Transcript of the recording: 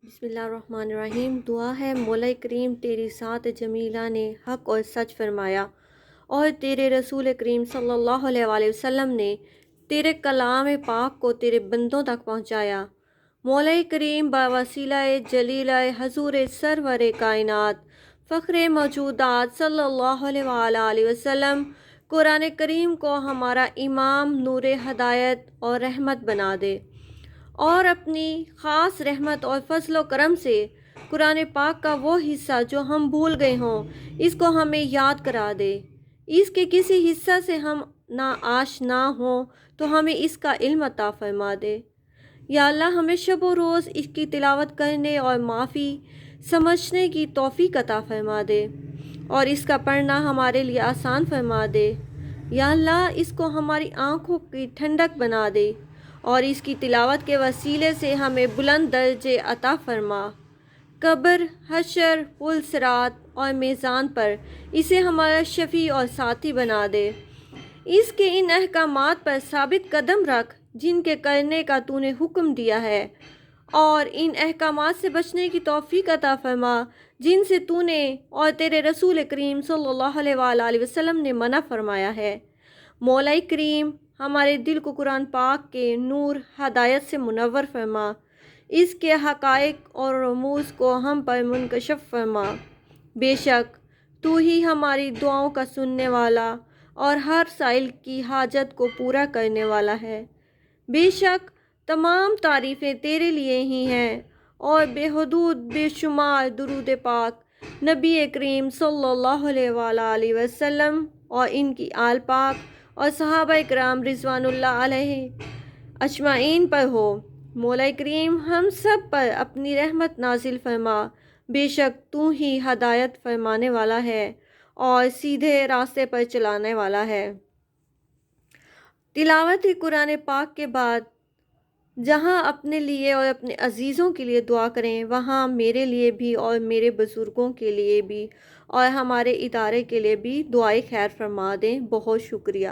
بسم اللہ الرحمن الرحیم۔ دعا ہے مولا کریم تیری ذات جمیلہ نے حق اور سچ فرمایا، اور تیرے رسول کریم صلی اللہ علیہ وآلہ وسلم نے تیرے کلام پاک کو تیرے بندوں تک پہنچایا۔ مولا کریم بوسیلہ جلیلہ حضور سرور کائنات فخر موجودات صلی اللہ علیہ وآلہ وسلم قرآن کریم کو ہمارا امام، نور ہدایت اور رحمت بنا دے، اور اپنی خاص رحمت اور فضل و کرم سے قرآن پاک کا وہ حصہ جو ہم بھول گئے ہوں اس کو ہمیں یاد کرا دے۔ اس کے کسی حصہ سے ہم ناآشنا ہوں تو ہمیں اس کا علم عطا فرما دے۔ یا اللہ، ہمیں شب و روز اس کی تلاوت کرنے اور معافی سمجھنے کی توفیق عطا فرما دے، اور اس کا پڑھنا ہمارے لیے آسان فرما دے۔ یا اللہ، اس کو ہماری آنکھوں کی ٹھنڈک بنا دے، اور اس کی تلاوت کے وسیلے سے ہمیں بلند درجے عطا فرما۔ قبر، حشر، پل صراط اور میزان پر اسے ہمارا شفیع اور ساتھی بنا دے۔ اس کے ان احکامات پر ثابت قدم رکھ جن کے کرنے کا تو نے حکم دیا ہے، اور ان احکامات سے بچنے کی توفیق عطا فرما جن سے تو نے اور تیرے رسول کریم صلی اللہ علیہ وآلہ وسلم نے منع فرمایا ہے۔ مولا کریم، ہمارے دل کو قرآن پاک کے نور ہدایت سے منور فرما، اس کے حقائق اور رموز کو ہم پر منکشف فرما۔ بے شک تو ہی ہماری دعاؤں کا سننے والا اور ہر سائل کی حاجت کو پورا کرنے والا ہے۔ بے شک تمام تعریفیں تیرے لیے ہی ہیں، اور بے حدود بے شمار درود پاک نبی کریم صلی اللہ علیہ وآلہ وسلم اور ان کی آل پاک اور صحابہ کرام رضوان اللہ علیہ اجمعین پر ہو۔ مولا کریم، ہم سب پر اپنی رحمت نازل فرما، بے شک تو ہی ہدایت فرمانے والا ہے اور سیدھے راستے پر چلانے والا ہے۔ تلاوت قرآن پاک کے بعد جہاں اپنے لیے اور اپنے عزیزوں کے لیے دعا کریں، وہاں میرے لیے بھی اور میرے بزرگوں کے لیے بھی اور ہمارے ادارے کے لیے بھی دعائے خیر فرما دیں۔ بہت شکریہ۔